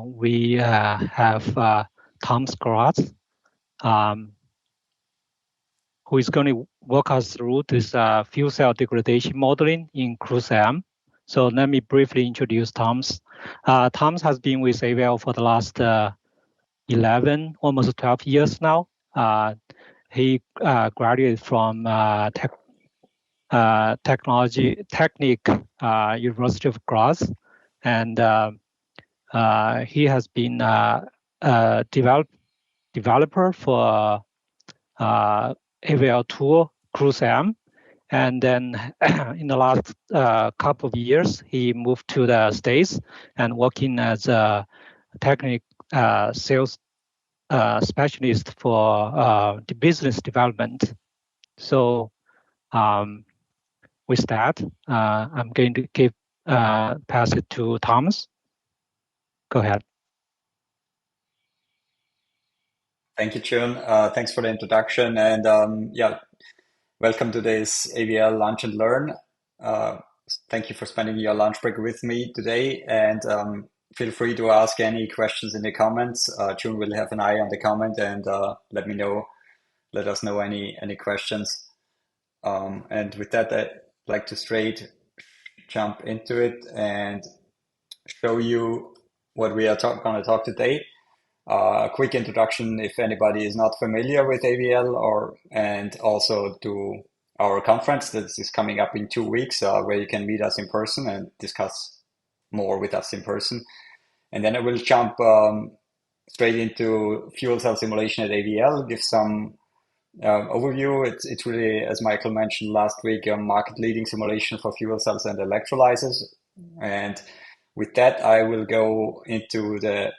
we have Tom Scratz, who is going to walk us through this fuel cell degradation modeling in CruiseM. So let me briefly introduce Tom's. Tom's has been with AVL for the last 11, almost 12 years now. He graduated from University of Graz, and he has been a developer for AVL tool CruiseM, and then in the last couple of years, he moved to the States and working as a technical sales specialist for the business development. So with that, I'm going to pass it to Thomas. Go ahead. Thank you, Chun. Thanks for the introduction, and yeah, welcome to this AVL Lunch and Learn. Thank you for spending your lunch break with me today, and feel free to ask any questions in the comments. Chun will have an eye on the comment and let us know any questions. And with that, I'd like to straight jump into it and show you what we are going to talk today. A quick introduction if anybody is not familiar with AVL, and also to our conference that is coming up in 2 weeks, where you can meet us in person and discuss more with us in person. And then I will jump straight into fuel cell simulation at AVL, give some overview. It's really, as Michael mentioned last week, a market-leading simulation for fuel cells and electrolyzers. And with that, I will go into the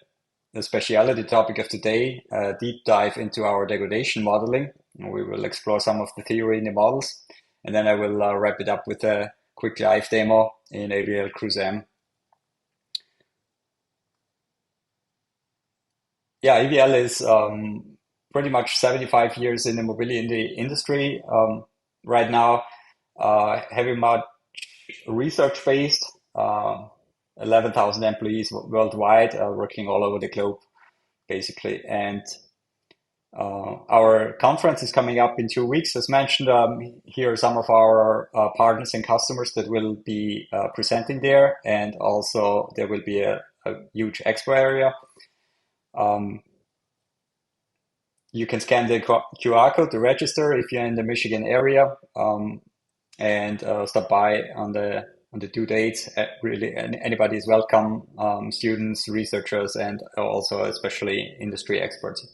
specialty topic of today, a deep dive into our degradation modeling. We will explore some of the theory in the models, and then I will wrap it up with a quick live demo in AVL CruiseM. Yeah, AVL is pretty much 75 years in the mobility industry right now, heavy much research-based, 11,000 employees worldwide, working all over the globe, basically. And our conference is coming up in 2 weeks, as mentioned. Here are some of our partners and customers that will be presenting there, and also there will be a huge expo area. You can scan the QR code to register if you're in the Michigan area, and stop by on the 2 dates. Really, anybody is welcome, students, researchers, and also especially industry experts.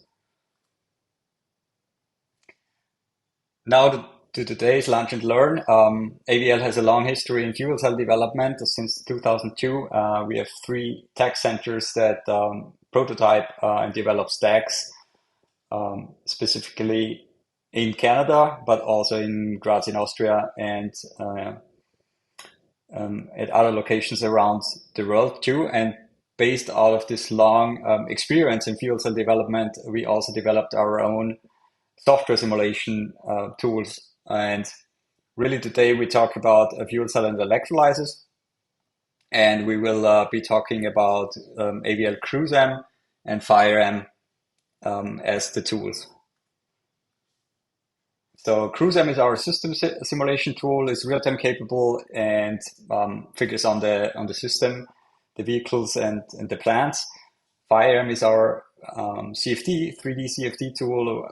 Now to today's Lunch and Learn. AVL has a long history in fuel cell development. Since 2002, we have 3 tech centers that prototype and develop stacks, specifically in Canada, but also in Graz in Austria, and at other locations around the world too. And based out of this long experience in fuel cell development, we also developed our own software simulation tools. And really today we talk about a fuel cell and electrolyzers, and we will be talking about AVL CruiseM and FireM as the tools. So CruiseM is our system simulation tool. It's real-time capable and figures on the system, the vehicles, and the plants. FireM is our CFD, 3D CFD tool.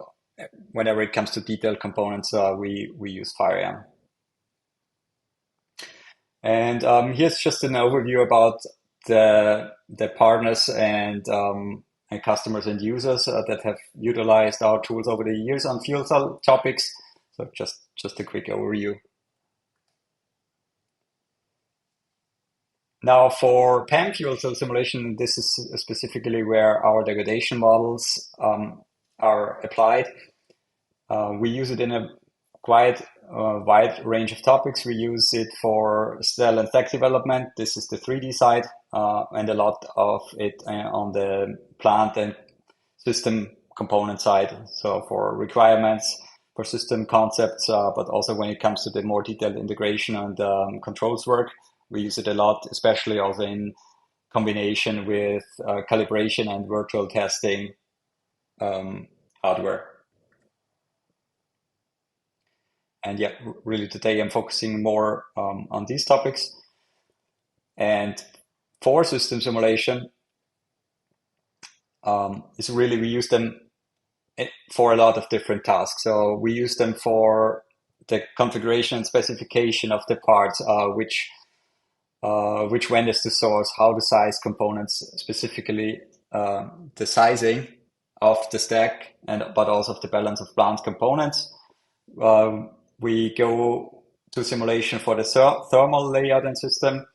Whenever it comes to detailed components, we use FireM. And here's just an overview about the partners and customers and users that have utilized our tools over the years on fuel cell topics. So just a quick overview. Now for PEM fuel cell simulation, this is specifically where our degradation models are applied. We use it in a quite wide range of topics. We use it for cell and stack development. This is the 3D side, and a lot of it on the plant and system component side. So for requirements, for system concepts, but also when it comes to the more detailed integration and controls work, we use it a lot, especially also in combination with calibration and virtual testing hardware. And yeah, really today I'm focusing more on these topics. And for system simulation, is really, we use them for a lot of different tasks. So we use them for the configuration and specification of the parts, which vendors to source, how to size components, specifically the sizing of the stack, but also of the balance of plant components. We go to simulation for the thermal layout and system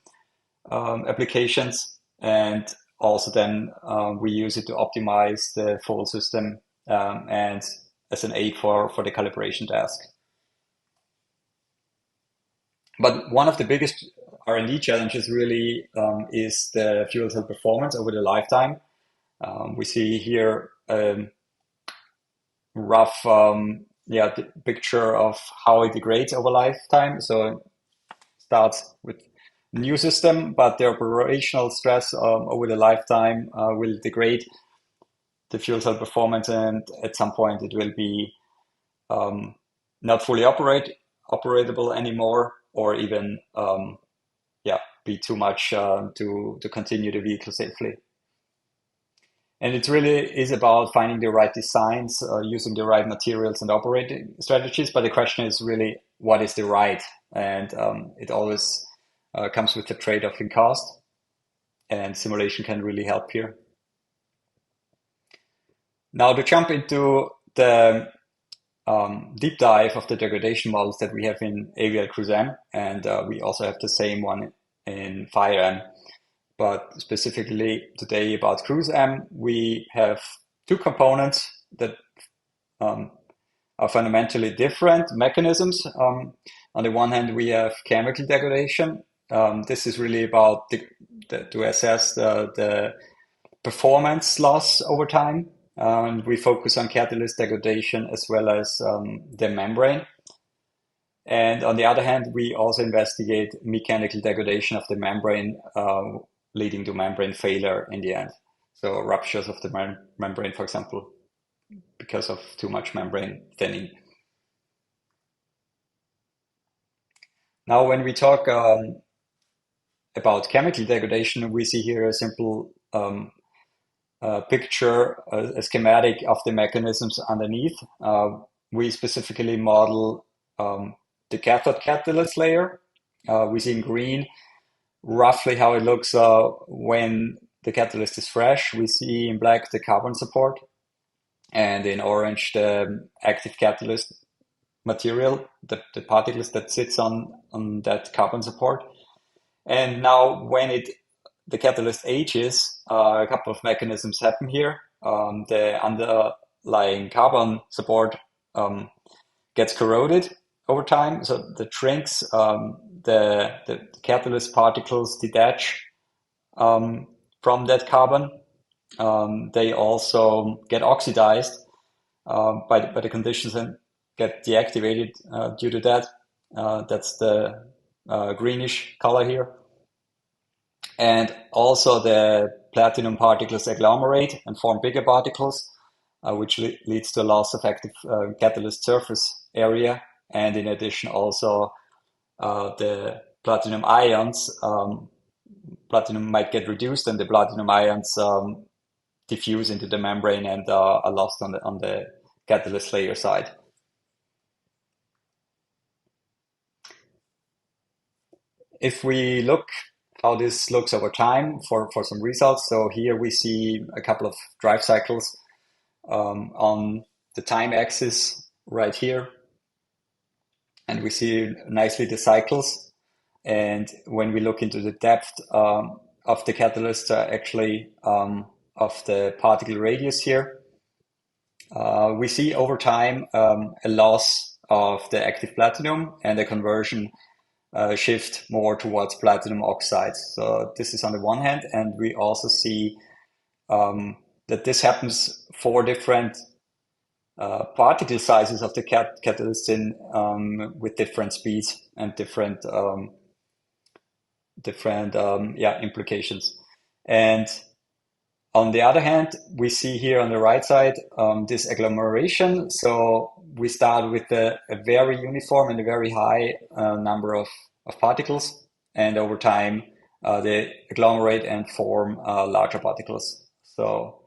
applications, and also then we use it to optimize the full system and as an aid for the calibration task. But one of the biggest R&D challenges really is the fuel cell performance over the lifetime. We see here a rough picture of how it degrades over lifetime. So it starts with new system, but the operational stress over the lifetime will degrade the fuel cell performance, and at some point it will be not fully operatable anymore, or even be too much to continue the vehicle safely. And it really is about finding the right designs, using the right materials and operating strategies. But the question is really, what is the right? And it always comes with a trade-off in cost, and simulation can really help here. Now, to jump into the deep dive of the degradation models that we have in AVL Cruise M, and we also have the same one in Fire M. But specifically today about Cruise M, we have two components that are fundamentally different mechanisms. On the one hand, we have chemical degradation. This is really about to assess the performance loss over time. And we focus on catalyst degradation as well as the membrane. And on the other hand, we also investigate mechanical degradation of the membrane, leading to membrane failure in the end. So ruptures of the membrane, for example, because of too much membrane thinning. Now, when we talk about chemical degradation, we see here a simple picture, a schematic of the mechanisms underneath. We specifically model the cathode catalyst layer. We see in green roughly how it looks when the catalyst is fresh. We see in black the carbon support, and in orange the active catalyst material, the particles that sits on that carbon support. And now when the catalyst ages, a couple of mechanisms happen here. The underlying carbon support gets corroded over time, so it shrinks. The catalyst particles detach from that carbon. They also get oxidized by the conditions and get deactivated due to that. That's the greenish color here. And also the platinum particles agglomerate and form bigger particles, which leads to loss of active catalyst surface area. And in addition, also the platinum ions, platinum might get reduced, and the platinum ions diffuse into the membrane and are lost on the catalyst layer side. If we look how this looks over time for some results, so here we see a couple of drive cycles on the time axis right here, and we see nicely the cycles. And when we look into the depth of the catalyst, actually of the particle radius here, we see over time a loss of the active platinum and a conversion shift more towards platinum oxides. So this is on the one hand, and we also see that this happens for different particle sizes of the catalysts with different speeds and different implications. And on the other hand, we see here on the right side this agglomeration. So we start with a very uniform and a very high number of particles, and over time they agglomerate and form larger particles. So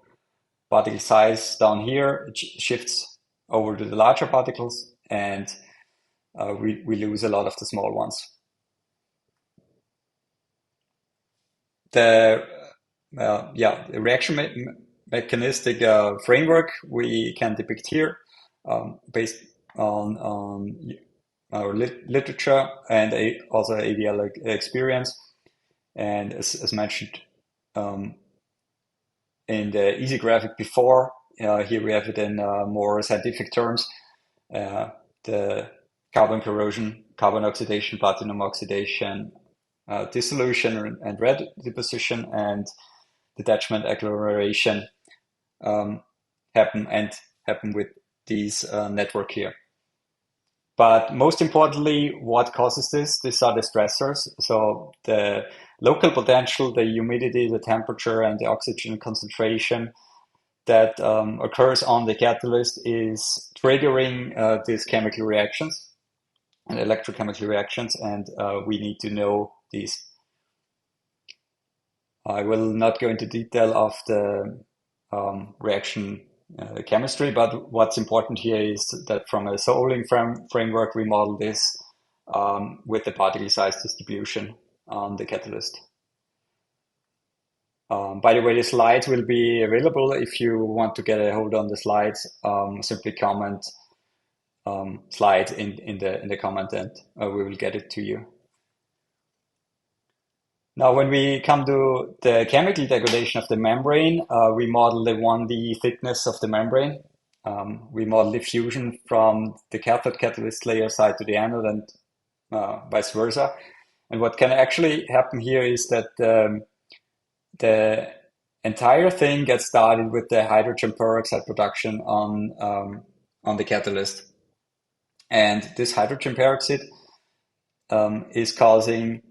particle size down here shifts over to the larger particles, and we lose a lot of the small ones. The reaction mechanistic framework we can depict here based on our literature and also AVL experience. And as mentioned in the easy graphic before, here we have it in more scientific terms. The carbon corrosion, carbon oxidation, platinum oxidation, dissolution and red deposition, and detachment agglomeration happen with these network here. But most importantly, what causes this? These are the stressors. So the local potential, the humidity, the temperature, and the oxygen concentration that occurs on the catalyst is triggering these chemical reactions and electrochemical reactions, and we need to know these. I will not go into detail of the reaction chemistry, but what's important here is that from a Soling framework, we model this with the particle size distribution on the catalyst. By the way, the slides will be available. If you want to get a hold on the slides, simply comment slides in the comment, and we will get it to you. Now, when we come to the chemical degradation of the membrane, we model the 1D thickness of the membrane. We model diffusion from the cathode catalyst layer side to the anode and vice versa. And what can actually happen here is that the entire thing gets started with the hydrogen peroxide production on the catalyst. And this hydrogen peroxide is causing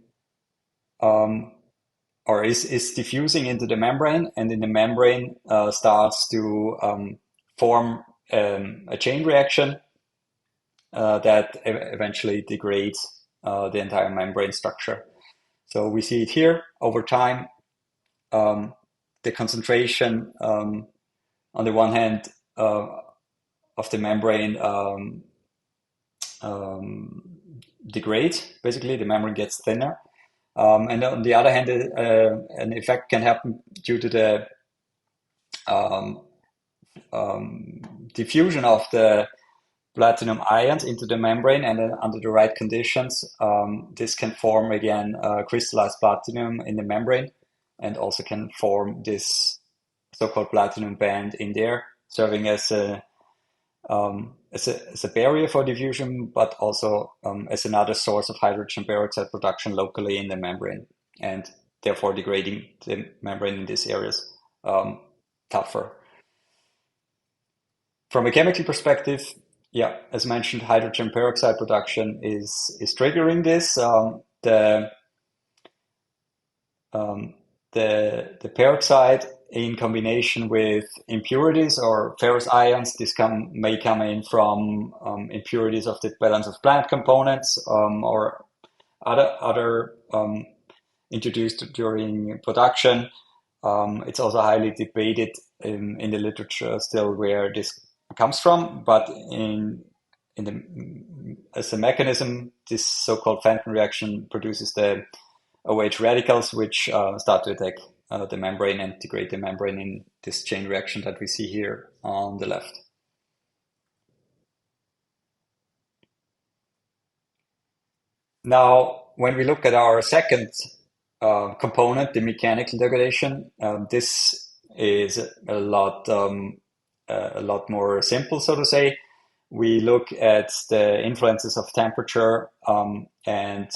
or is diffusing into the membrane, and in the membrane starts to form a chain reaction that eventually degrades the entire membrane structure. So we see it here over time. The concentration on the one hand of the membrane degrades. Basically, the membrane gets thinner. And on the other hand, an effect can happen due to the diffusion of the platinum ions into the membrane, and then under the right conditions, this can form again crystallized platinum in the membrane, and also can form this so-called platinum band in there, serving as a barrier for diffusion, but also as another source of hydrogen peroxide production locally in the membrane, and therefore degrading the membrane in these areas tougher. From a chemical perspective, yeah, as mentioned, hydrogen peroxide production is triggering this. The peroxide in combination with impurities or ferrous ions, this may come in from impurities of the balance of plant components or other introduced during production. It's also highly debated in the literature still where this comes from, but as a mechanism, this so-called Fenton reaction produces the OH radicals, which start to attack the membrane and degrade the membrane in this chain reaction that we see here on the left. Now, when we look at our second component, the mechanical degradation, this is a lot more simple, so to say. We look at the influences of temperature and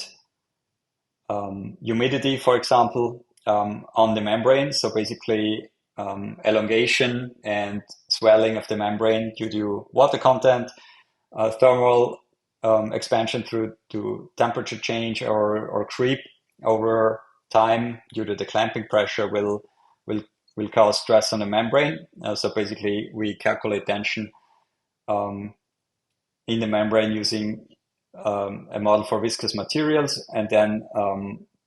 humidity, for example, on the membrane. So basically elongation and swelling of the membrane due to water content, thermal expansion through to temperature change or creep over time, due to the clamping pressure, will cause stress on the membrane. So basically, we calculate tension in the membrane using a model for viscous materials, and then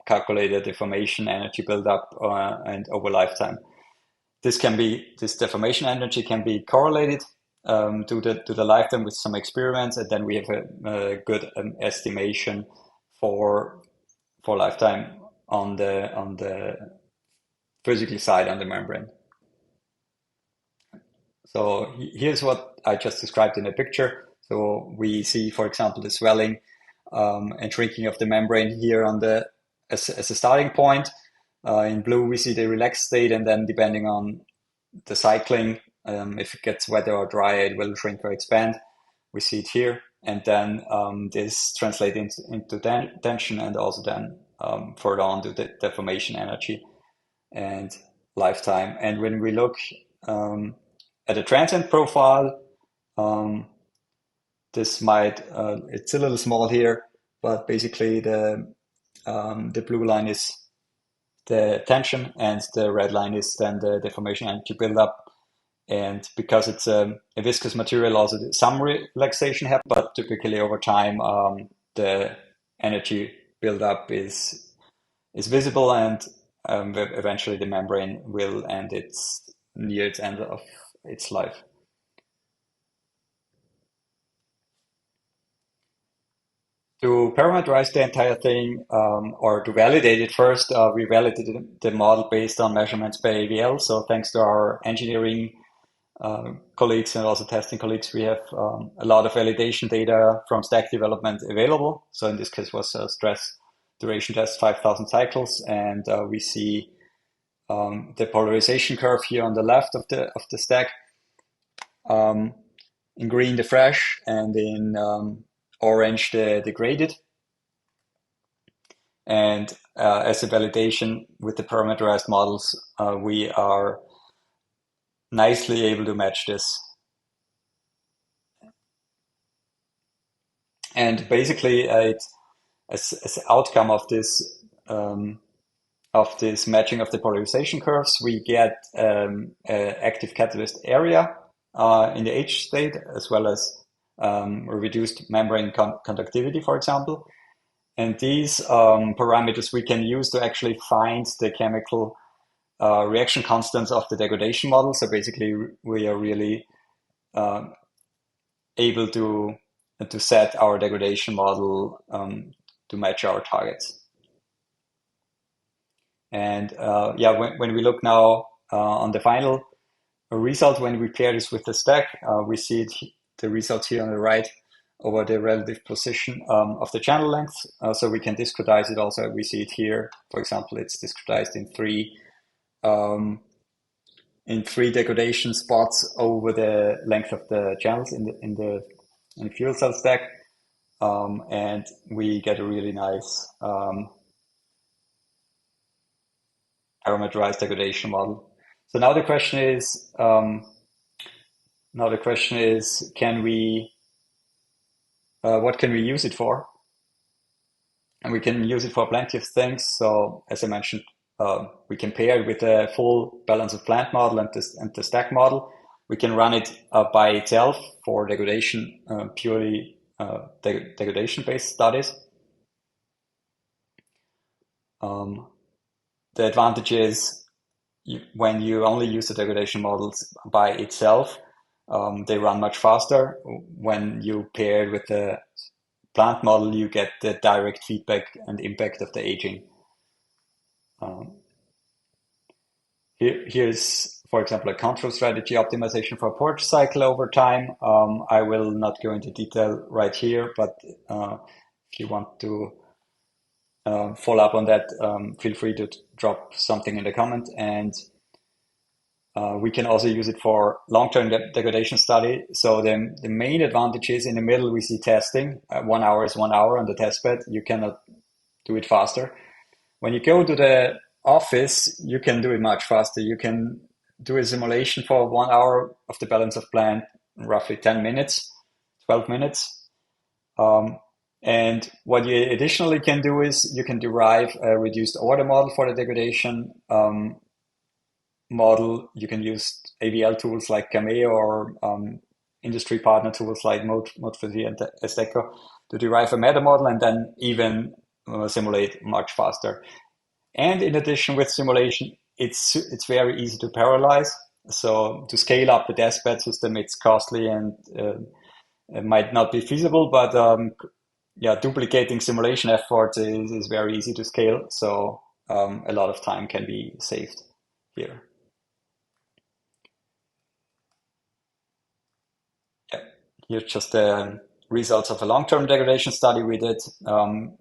calculate the deformation energy buildup and over lifetime. This deformation energy can be correlated to the lifetime with some experiments, and then we have a good estimation for lifetime on the physical side on the membrane. So here's what I just described in a picture. So we see, for example, the swelling and shrinking of the membrane here as a starting point. In blue, we see the relaxed state, and then depending on the cycling, if it gets wetter or drier, it will shrink or expand. We see it here, and then this translates into tension, and also then further on to the deformation energy and lifetime. And when we look at a transient profile, this might, it's a little small here, but basically the blue line is the tension, and the red line is then the deformation energy buildup. And because it's a viscous material, also some relaxation happens, but typically over time, the energy buildup is visible, and eventually the membrane will end near its end of its life. To parameterize the entire thing, or to validate it first, we validated the model based on measurements by AVL. So thanks to our engineering colleagues and also testing colleagues, we have a lot of validation data from stack development available. So in this case was a stress duration test, 5,000 cycles, and we see the polarization curve here on the left of the stack. In green, the fresh, and in orange, the degraded. And as a validation with the parameterized models, we are nicely able to match this. And basically, as an outcome of this matching of the polarization curves, we get an active catalyst area in the H state, as well as reduced membrane conductivity, for example. And these parameters we can use to actually find the chemical reaction constants of the degradation model. So basically, we are really able to set our degradation model to match our targets. And when we look now on the final result, when we pair this with the stack, we see the results here on the right over the relative position of the channel length. So we can discretize it also. We see it here. For example, it's discretized in three degradation spots over the length of the channels in the fuel cell stack. And we get a really nice parameterized degradation model. So now the question is, can we, what can we use it for? And we can use it for plenty of things. So as I mentioned, we can pair it with a full balance of plant model and the stack model. We can run it by itself for degradation, purely degradation-based studies. The advantage is when you only use the degradation models by itself, they run much faster. When you pair it with the plant model, you get the direct feedback and impact of the aging. Here's, for example, a control strategy optimization for a purge cycle over time. I will not go into detail right here, but if you want to follow up on that, feel free to drop something in the comment. And we can also use it for long-term degradation study. So the main advantage is in the middle, we see testing. 1 hour is 1 hour on the test bed. You cannot do it faster. When you go to the office, you can do it much faster. You can do a simulation for 1 hour of the balance of plant in roughly 10 minutes, 12 minutes. And what you additionally can do is you can derive a reduced order model for the degradation model. You can use AVL tools like Cameo or industry partner tools like Mode4D and Esteco to derive a meta model and then even simulate much faster. And in addition, with simulation, it's very easy to parallelize. So to scale up the testbed system, it's costly and it might not be feasible, but yeah, duplicating simulation efforts is very easy to scale. So a lot of time can be saved here. Yeah, here's just the results of a long-term degradation study we did on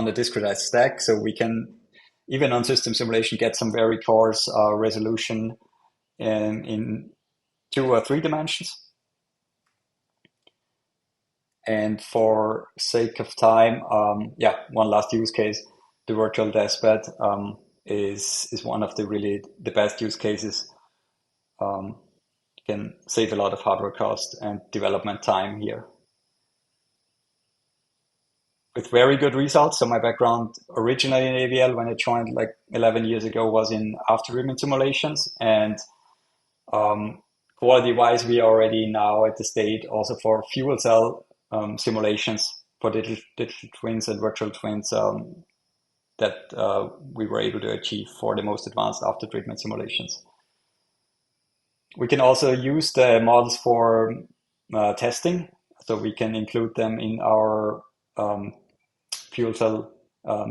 the discretized stack. So we can, even on system simulation, get some very coarse resolution in 2 or 3 dimensions. And for sake of time, yeah, one last use case, the virtual testbed is one of the best use cases. You can save a lot of hardware cost and development time here. With very good results. So my background originally in AVL when I joined like 11 years ago was in after-treatment simulations, and quality-wise, we are already now at the state also for fuel cell simulations for digital twins and virtual twins that we were able to achieve for the most advanced after-treatment simulations. We can also use the models for testing, so we can include them in our fuel cell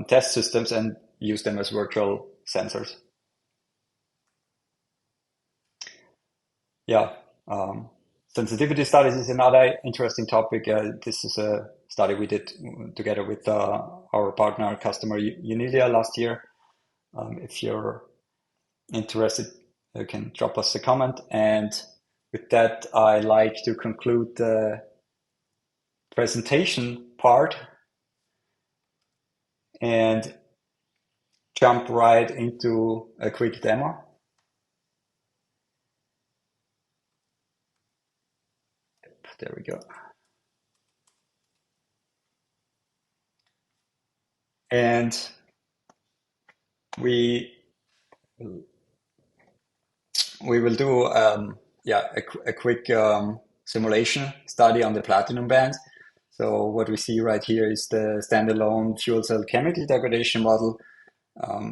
test systems and use them as virtual sensors. Yeah, sensitivity studies is another interesting topic. This is a study we did together with our partner customer Unilia last year. If you're interested, you can drop us a comment. And with that, I like to conclude the presentation part and jump right into a quick demo. There we go. And we will do yeah, a quick simulation study on the platinum band. So what we see right here is the standalone fuel cell chemical degradation model.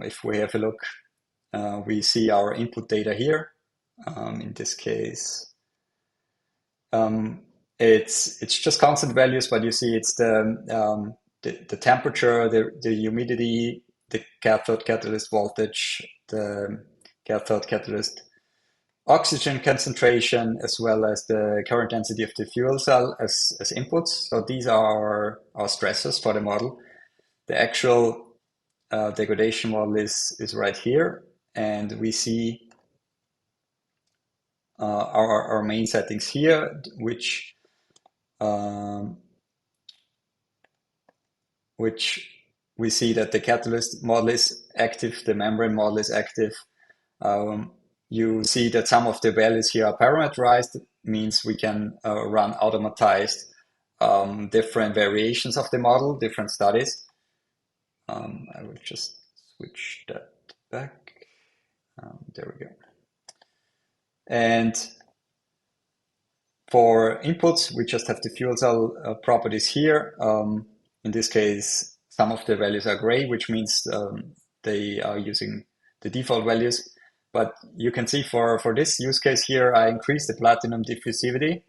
If we have a look, we see our input data here. In this case, it's just constant values, but you see it's the temperature, the humidity, the cathode catalyst voltage, the cathode catalyst oxygen concentration, as well as the current density of the fuel cell as inputs. So these are our stressors for the model. The actual degradation model is right here, and we see our main settings here, which we see that the catalyst model is active, the membrane model is active. You see that some of the values here are parameterized, means we can run automatized different variations of the model, different studies. I will just switch that back. There we go. And for inputs, we just have the fuel cell properties here. In this case, some of the values are gray, which means they are using the default values. But you can see for this use case here, I increased the platinum diffusivity.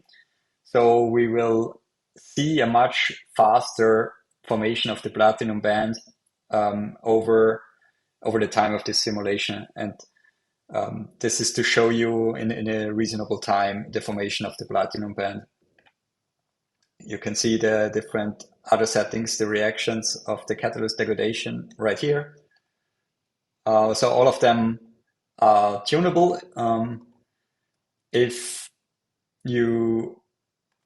So we will see a much faster formation of the platinum band over the time of this simulation. And this is to show you in a reasonable time the formation of the platinum band. You can see the different other settings, the reactions of the catalyst degradation right here. So all of them are tunable. If you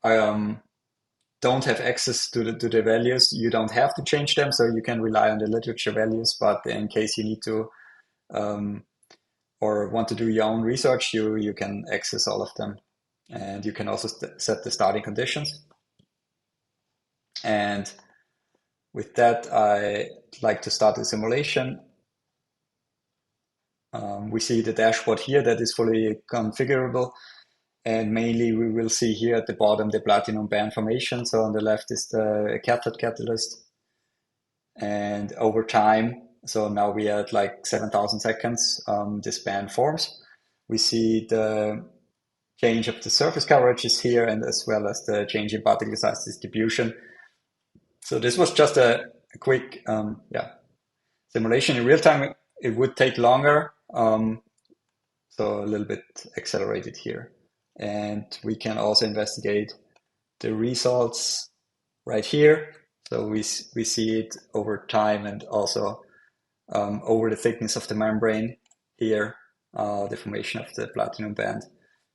don't have access to the values, you don't have to change them. So you can rely on the literature values, but in case you need to or want to do your own research, you can access all of them. And you can also set the starting conditions. And with that, I'd like to start the simulation. We see the dashboard here that is fully configurable. And mainly we will see here at the bottom the platinum band formation. So on the left is the cathode catalyst. And over time, so now we are at like 7,000 seconds, this band forms. We see the change of the surface coverage is here, and as well as the change in particle size distribution. So this was just a quick simulation. In real time, it would take longer. So a little bit accelerated here. And we can also investigate the results right here. So we see it over time and also over the thickness of the membrane here, the formation of the platinum band,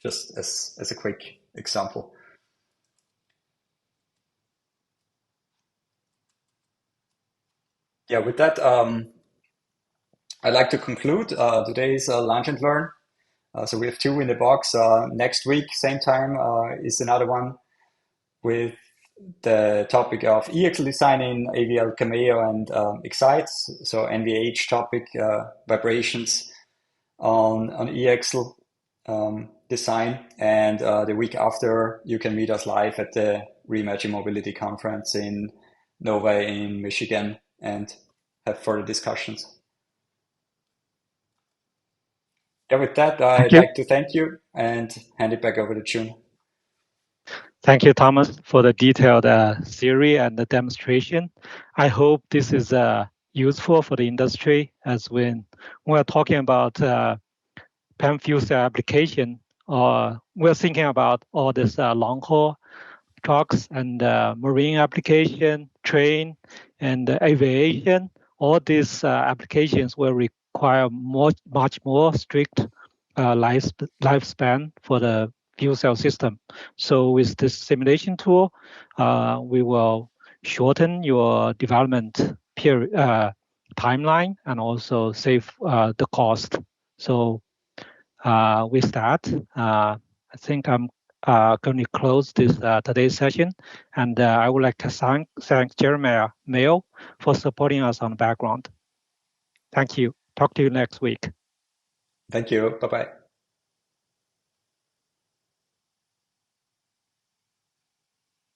just as a quick example. Yeah, with that, I'd like to conclude today's Lunch and Learn. So we have 2 in the box. Next week, same time, is another one with the topic of e-axle design in AVL Cameo and Excites. So NVH topic, vibrations on e-axle design. And the week after, you can meet us live at the Reimagine Mobility Conference in Nova in Michigan and have further discussions. Yeah, with that, I'd like to thank you and hand it back over to June. Thank you, Thomas, for the detailed theory and the demonstration. I hope this is useful for the industry, as when we're talking about PEM fuel cell application, or we're thinking about all this long-haul trucks and marine application, train, and aviation. All these applications will require much more strict lifespan for the fuel cell system. So with this simulation tool, we will shorten your development period, timeline, and also save the cost. So with that, I think I'm going to close this today's session, and I would like to thank Jeremiah Mayo for supporting us on the background. Thank you. Talk to you next week. Thank you. Bye-bye.